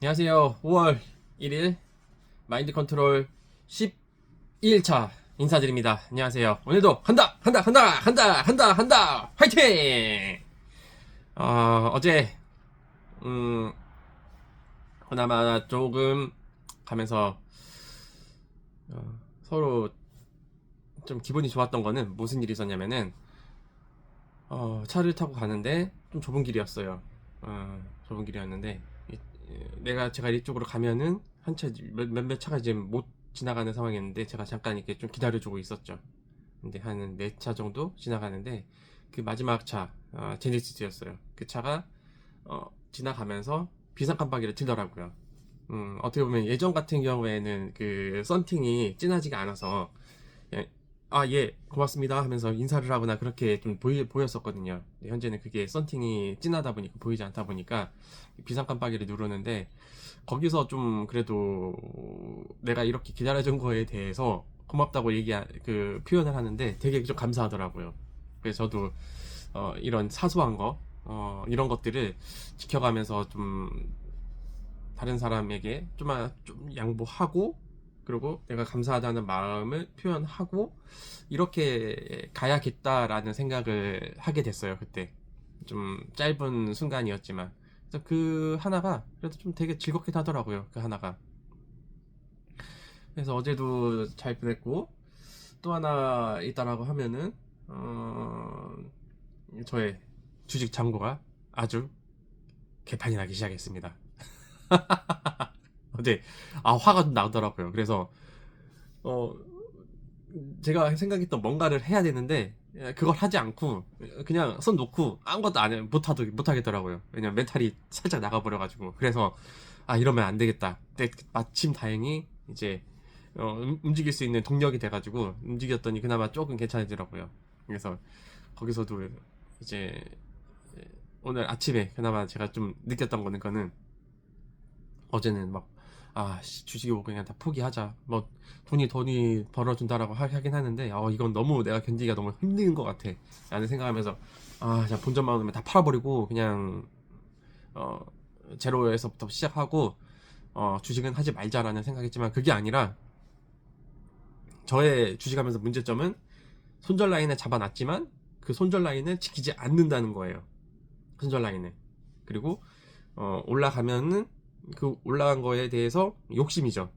안녕하세요. 5월 1일 마인드 컨트롤 11차 인사드립니다. 안녕하세요. 오늘도 한다 화이팅! 어제 그나마 조금 가면서 서로 좀 기분이 좋았던 거는 무슨 일이 있었냐면은 차를 타고 가는데 좀 좁은 길이었어요. 좁은 길이었는데 제가 이쪽으로 가면은 몇몇 차가 지금 못 지나가는 상황이었는데 제가 잠깐 이렇게 좀 기다려주고 있었죠. 근데 한 4차 정도 지나가는데 그 마지막 차 제네시스였어요. 그 차가 지나가면서 비상 깜빡이를 틀더라고요. 어떻게 보면 예전 같은 경우에는 그 썬팅이 진하지가 않아서 그냥 예, 고맙습니다 하면서 인사를 하거나 그렇게 좀 보였었거든요. 근데 현재는 그게 썬팅이 진하다 보니까 보이지 않다 보니까 비상 깜빡이를 누르는데 거기서 좀 그래도 내가 이렇게 기다려준 거에 대해서 고맙다고 그 표현을 하는데 되게 좀 감사하더라고요. 그래서 저도 이런 사소한 거 이런 것들을 지켜가면서 좀 다른 사람에게 좀 양보하고 그리고 내가 감사하다는 마음을 표현하고 이렇게 가야겠다라는 생각을 하게 됐어요. 그때 좀 짧은 순간이었지만 그래서 그 하나가 그래도 좀 되게 즐겁게 하더라고요. 그 하나가. 그래서 어제도 잘 보냈고 또 하나 있다라고 하면은 저의 주식 잔고가 아주 개판이 나기 시작했습니다. 어제 화가 좀 나더라고요. 그래서 어 제가 생각했던 뭔가를 해야 되는데 그걸 하지 않고 그냥 손 놓고 아무것도 안 해, 못하겠더라고요. 왜냐면 멘탈이 살짝 나가버려가지고. 그래서 이러면 안 되겠다. 근데 마침 다행히 이제 움직일 수 있는 동력이 돼가지고 움직였더니 그나마 조금 괜찮아지더라고요. 그래서 거기서도 이제 오늘 아침에 그나마 제가 좀 느꼈던 거는 어제는 막 주식이 뭐 그냥 다 포기하자. 뭐 돈이 벌어준다라고 하긴 하는데 이건 너무 내가 견디기가 너무 힘든 것 같아. 라는 생각하면서 자 본전만 오면 다 팔아버리고 그냥 어 제로에서부터 시작하고 주식은 하지 말자라는 생각했지만 그게 아니라 저의 주식하면서 문제점은 손절 라인을 잡아놨지만 그 손절 라인을 지키지 않는다는 거예요. 손절 라인을. 그리고 올라가면은 그 올라간 거에 대해서 욕심이죠.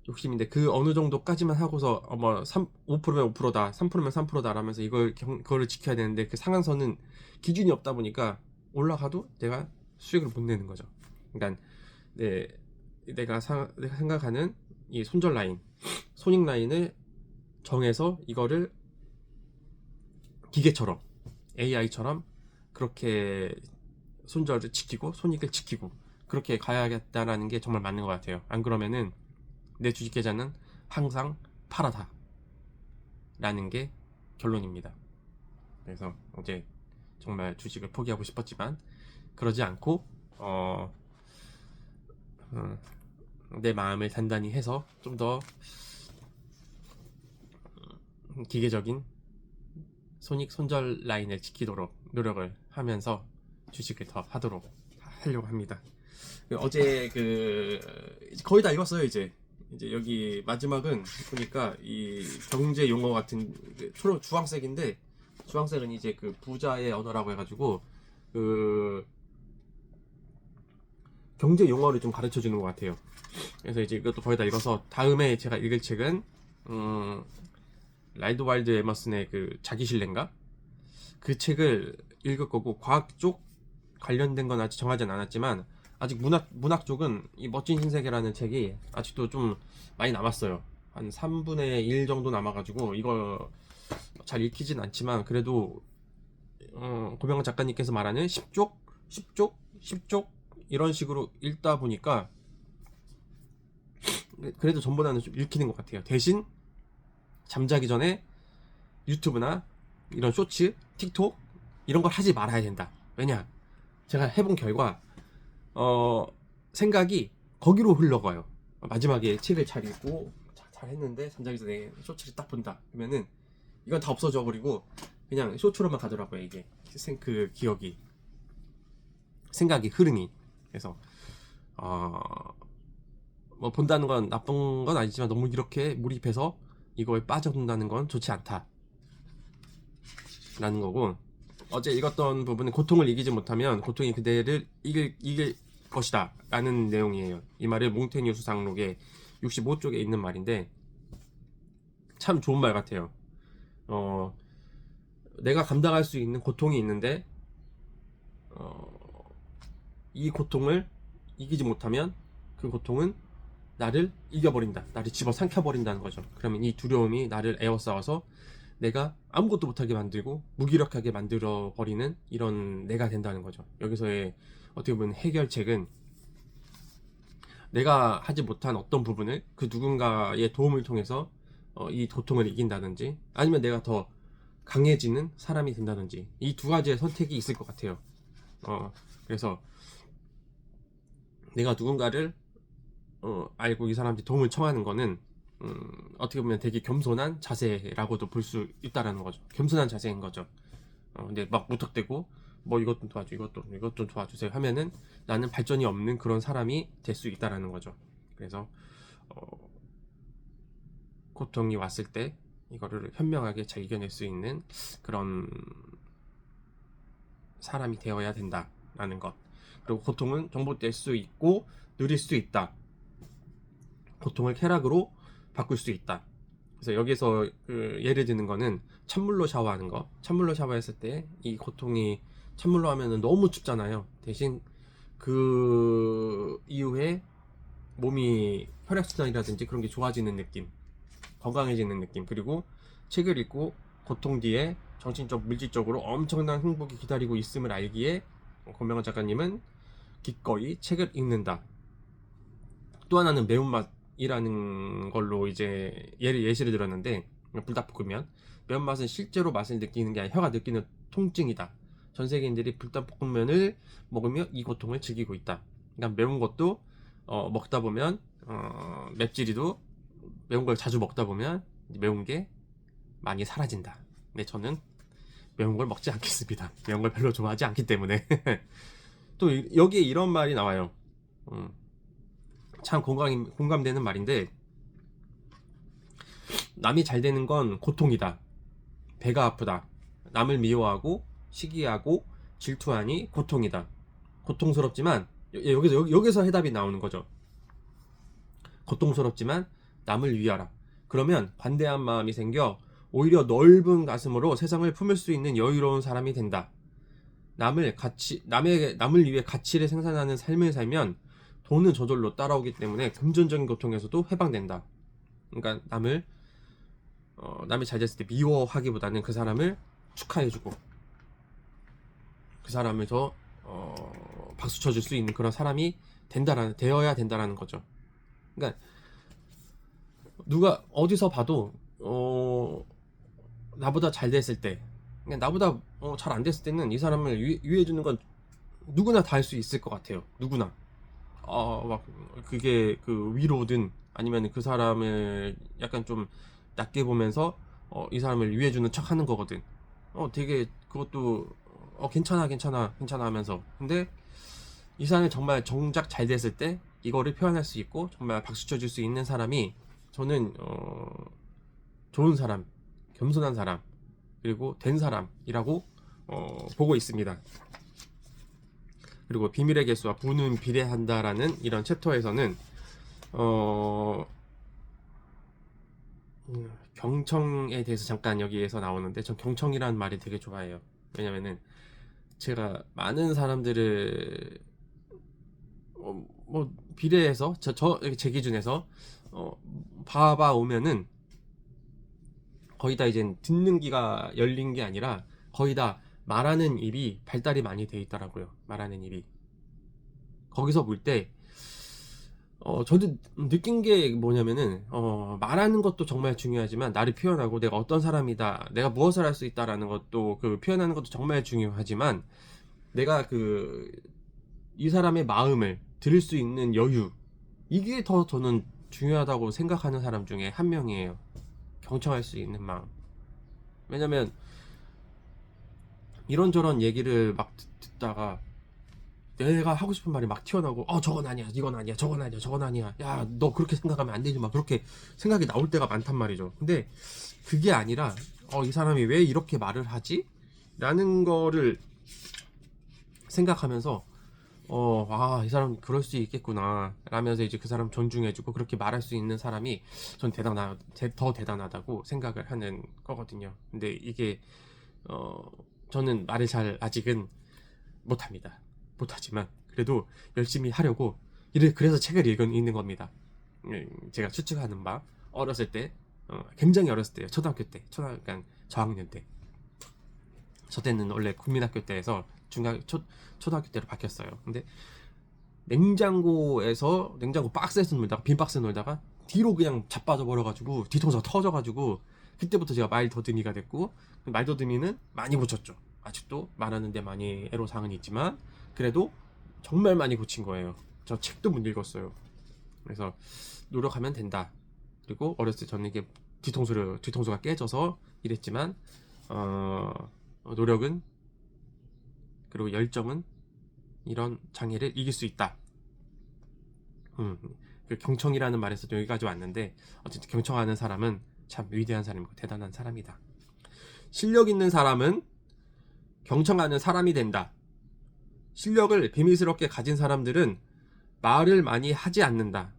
욕심인데 그 어느 정도까지만 하고서 뭐 5%면 5%다, 3%면 3%다 라면서 그거를 지켜야 되는데 그 상한선은 기준이 없다 보니까 올라가도 내가 수익을 못 내는 거죠. 그러니까 내가 생각하는 이 손절 라인, 손익 라인을 정해서 이거를 기계처럼 AI처럼 그렇게 손절을 지키고 손익을 지키고 그렇게 가야겠다라는 게 정말 맞는 것 같아요. 안 그러면은 내 주식 계좌는 항상 팔아다 라는 게 결론입니다. 그래서 어제 정말 주식을 포기하고 싶었지만 그러지 않고 내 마음을 단단히 해서 좀 더 기계적인 손익 손절 라인을 지키도록 노력을 하면서 주식을 더 하려고 합니다. 어제 거의 다 읽었어요. 이제 여기 마지막은 보니까 이 경제 용어 같은 주황색인데 주황색은 이제 그 부자의 언어라고 해가지고 그 경제 용어를 좀 가르쳐 주는 것 같아요. 그래서 이제 이것도 거의 다 읽어서 다음에 제가 읽을 책은 라이드 와일드 에머슨의 그 자기신뢰인가? 그 책을 읽을 거고 과학 쪽 관련된 건 아직 정하진 않았지만 아직 문학 쪽은 이 멋진 신세계라는 책이 아직도 좀 많이 남았어요. 한 3분의 1 정도 남아가지고 이거 잘 읽히진 않지만 그래도 고명환 작가님께서 말하는 10쪽, 10쪽, 10쪽 이런 식으로 읽다 보니까 그래도 전보다는 좀 읽히는 것 같아요. 대신 잠자기 전에 유튜브나 이런 쇼츠, 틱톡 이런 걸 하지 말아야 된다. 왜냐? 제가 해본 결과 생각이 거기로 흘러가요. 마지막에 책을 잘 읽고 잘 했는데 잠자기 전에 쇼츠를 딱 본다 그러면은 이건 다 없어져 버리고 그냥 쇼츠로만 가더라고요. 이게 그 기억이 생각이 흐름이. 그래서 어, 뭐 본다는 건 나쁜 건 아니지만 너무 이렇게 몰입해서 이거에 빠져든다는 건 좋지 않다 라는 거고, 어제 읽었던 부분은 고통을 이기지 못하면 고통이 그대를 이길 것이다 라는 내용이에요. 이 말을 몽테뉴 수상록의 65쪽에 있는 말인데 참 좋은 말 같아요. 내가 감당할 수 있는 고통이 있는데 이 고통을 이기지 못하면 그 고통은 나를 이겨버린다, 나를 집어삼켜버린다는 거죠. 그러면 이 두려움이 나를 에워싸워서 내가 아무것도 못하게 만들고 무기력하게 만들어 버리는 이런 내가 된다는 거죠. 여기서의 어떻게 보면 해결책은 내가 하지 못한 어떤 부분을 그 누군가의 도움을 통해서 이 고통을 이긴다든지, 아니면 내가 더 강해지는 사람이 된다든지, 이 두 가지의 선택이 있을 것 같아요. 그래서 내가 누군가를 알고 이 사람한테 도움을 청하는 거는 어떻게 보면 되게 겸손한 자세라고도 볼 수 있다라는 거죠. 겸손한 자세인 거죠. 근데 막 무턱대고 뭐 이것 좀 도와줘, 이것 좀 도와주세요 하면은 나는 발전이 없는 그런 사람이 될 수 있다라는 거죠. 그래서 고통이 왔을 때 이거를 현명하게 잘 이겨낼 수 있는 그런 사람이 되어야 된다라는 것. 그리고 고통은 정복될 수 있고 누릴 수 있다. 고통을 쾌락으로 바꿀 수 있다. 그래서 여기서 그 예를 드는 거는 찬물로 샤워하는 거. 찬물로 샤워했을 때 이 고통이, 찬물로 하면은 너무 춥잖아요. 대신 그 이후에 몸이 혈액순환이라든지 그런 게 좋아지는 느낌, 건강해지는 느낌, 그리고 책을 읽고 고통 뒤에 정신적 물질적으로 엄청난 행복이 기다리고 있음을 알기에 권명환 작가님은 기꺼이 책을 읽는다. 또 하나는 매운맛이라는 걸로 이제 예시를 들었는데, 불닭볶음면, 매운맛은 실제로 맛을 느끼는 게 아니라 혀가 느끼는 통증이다. 전 세계인들이 불닭볶음면을 먹으며 이 고통을 즐기고 있다. 그러니까 매운 것도 먹다 보면 맵찔이도 매운 걸 자주 먹다 보면 매운 게 많이 사라진다. 근데 저는 매운 걸 먹지 않겠습니다. 매운 걸 별로 좋아하지 않기 때문에. 또 여기에 이런 말이 나와요. 참 공감되는 말인데, 남이 잘 되는 건 고통이다. 배가 아프다. 남을 미워하고 시기하고 질투하니 고통이다. 고통스럽지만 여기서 해답이 나오는 거죠. 고통스럽지만 남을 위하라. 그러면 관대한 마음이 생겨 오히려 넓은 가슴으로 세상을 품을 수 있는 여유로운 사람이 된다. 남을 위해 가치를 생산하는 삶을 살면 돈은 저절로 따라오기 때문에 금전적인 고통에서도 해방된다. 그러니까 남이 잘 됐을 때 미워하기보다는 그 사람을 축하해주고 그 사람을 더 박수 쳐줄 수 있는 그런 사람이 되어야 된다라는 거죠. 그러니까 누가 어디서 봐도 나보다 잘 됐을 때, 그러니까 나보다 잘 안 됐을 때는 이 사람을 위해주는 건 누구나 다 할 수 있을 것 같아요. 누구나. 막 그게 그 위로든 아니면 그 사람을 약간 좀 낮게 보면서 이 사람을 위해주는 척 하는 거거든. 되게 그것도 괜찮아 하면서, 근데 이 사람이 정말 정작 잘 됐을 때 이거를 표현할 수 있고 정말 박수 쳐줄 수 있는 사람이, 저는 좋은 사람, 겸손한 사람, 그리고 된 사람이라고 보고 있습니다. 그리고 비밀의 개수와 부는 비례한다라는 이런 챕터에서는 경청에 대해서 잠깐 여기에서 나오는데, 전 경청이라는 말이 되게 좋아해요. 왜냐면은 제가 많은 사람들을 뭐 비례해서 제 기준에서 봐봐 오면은 거의 다 이제 듣는 귀가 열린 게 아니라 거의 다 말하는 입이 발달이 많이 돼 있더라고요. 말하는 입이. 거기서 볼 때 저도 느낀 게 뭐냐면은 말하는 것도 정말 중요하지만 나를 표현하고 내가 어떤 사람이다, 내가 무엇을 할 수 있다라는 것도, 그 표현하는 것도 정말 중요하지만, 내가 이 사람의 마음을 들을 수 있는 여유, 이게 더 저는 중요하다고 생각하는 사람 중에 한 명이에요. 경청할 수 있는 마음. 왜냐면 이런저런 얘기를 막 듣다가 내가 하고 싶은 말이 막 튀어나오고 저건 아니야, 이건 아니야, 저건 아니야, 저건 아니야, 야 너 그렇게 생각하면 안 되지, 막 그렇게 생각이 나올 때가 많단 말이죠. 근데 그게 아니라 이 사람이 왜 이렇게 말을 하지? 라는 거를 생각하면서 이 사람 그럴 수 있겠구나 라면서 이제 그 사람 존중해주고 그렇게 말할 수 있는 사람이 전 더 대단하다고 생각을 하는 거거든요. 근데 이게 저는 말을 잘 아직은 못합니다. 못하지만 그래도 열심히 하려고 그래서 책을 읽는 겁니다. 제가 추측하는 바 어렸을 때 굉장히 어렸을 때요. 초등학교 때, 그러니까 저학년 때. 저 때는 원래 국민학교 때에서 초등학교 때로 바뀌었어요. 근데 냉장고 박스에서 놀다가 빈 박스에 놀다가 뒤로 그냥 자빠져 버려가지고 뒤통수가 터져가지고 그때부터 제가 말더듬이가 됐고, 말더듬이는 많이 고쳤죠. 아직도 말하는데 많이 애로사항은 있지만 그래도 정말 많이 고친 거예요. 저 책도 못 읽었어요. 그래서 노력하면 된다. 그리고 어렸을 때 저는 이게 뒤통수가 깨져서 이랬지만 노력은 그리고 열정은 이런 장애를 이길 수 있다. 그 경청이라는 말에서도 여기까지 왔는데 어쨌든 경청하는 사람은 참 위대한 사람이고 대단한 사람이다. 실력 있는 사람은 경청하는 사람이 된다. 실력을 비밀스럽게 가진 사람들은 말을 많이 하지 않는다.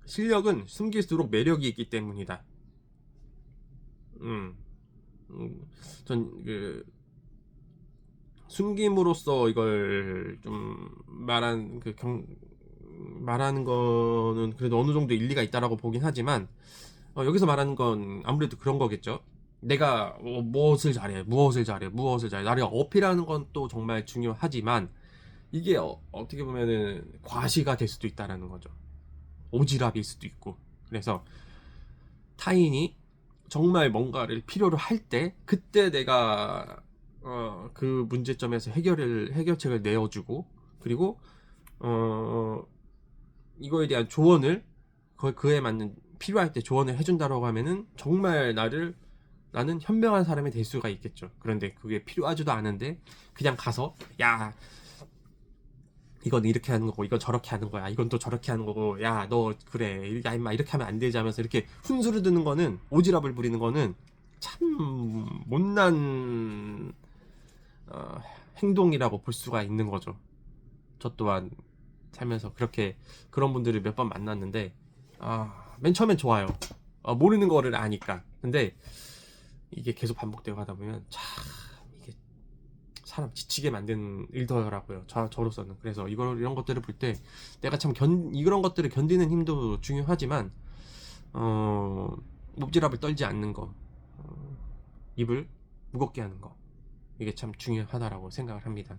실력은 숨길수록 매력이 있기 때문이다. 전 숨김으로써 이걸 좀 말하는 거는 그래도 어느 정도 일리가 있다라고 보긴 하지만 여기서 말하는 건 아무래도 그런 거겠죠. 내가 무엇을 잘해. 나를 어필하는 건 또 정말 중요하지만 이게 어떻게 보면은 과시가 될 수도 있다라는 거죠. 오지랖일 수도 있고. 그래서 타인이 정말 뭔가를 필요로 할 때 그때 내가 그 문제점에서 해결책을 내어주고, 그리고 이거에 대한 조언을 그에 맞는 필요할 때 조언을 해준다라고 하면은 정말 나는 현명한 사람이 될 수가 있겠죠. 그런데 그게 필요하지도 않은데 그냥 가서 야 이건 이렇게 하는 거고 이건 저렇게 하는 거야, 이건 또 저렇게 하는 거고, 야 너 그래, 야 임마 이렇게 하면 안 되지 하면서 이렇게 훈수를 두는 거는, 오지랖을 부리는 거는 참 못난 행동이라고 볼 수가 있는 거죠. 저 또한 살면서 그런 분들을 몇 번 만났는데 맨 처음엔 좋아요. 모르는 거를 아니까. 근데 이게 계속 반복되고 하다 보면 참 이게 사람 지치게 만드는 일더라고요. 저로서는. 그래서 이런 것들을 볼 때 내가 참 이런 것들을 견디는 힘도 중요하지만 몹지랖을 떨지 않는 거, 입을 무겁게 하는 거, 이게 참 중요하다라고 생각을 합니다.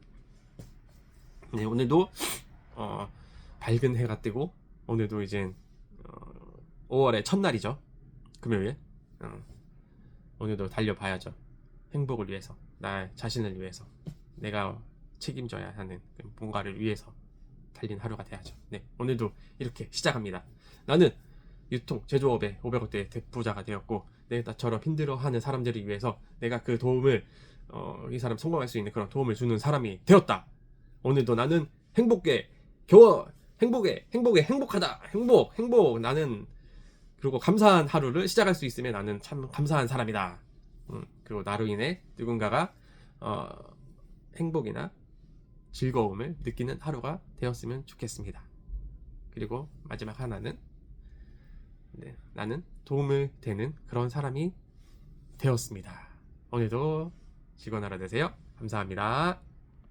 네, 오늘도 밝은 해가 뜨고 오늘도 이제 5월의 첫날이죠. 금요일. 오늘도 달려봐야죠. 행복을 위해서, 나 자신을 위해서, 내가 책임져야 하는 뭔가를 위해서 달린 하루가 돼야죠. 네, 오늘도 이렇게 시작합니다. 나는 유통, 제조업의 500억대 대부자가 되었고, 나처럼 힘들어하는 사람들을 위해서 내가 그 도움을 이 사람 성공할 수 있는 그런 도움을 주는 사람이 되었다. 오늘도 나는 행복하다. 행복. 나는 그리고 감사한 하루를 시작할 수 있으면 나는 참 감사한 사람이다. 그리고 나로 인해 누군가가 행복이나 즐거움을 느끼는 하루가 되었으면 좋겠습니다. 그리고 마지막 하나는 나는 도움을 되는 그런 사람이 되었습니다. 오늘도 즐거운 하루 되세요. 감사합니다.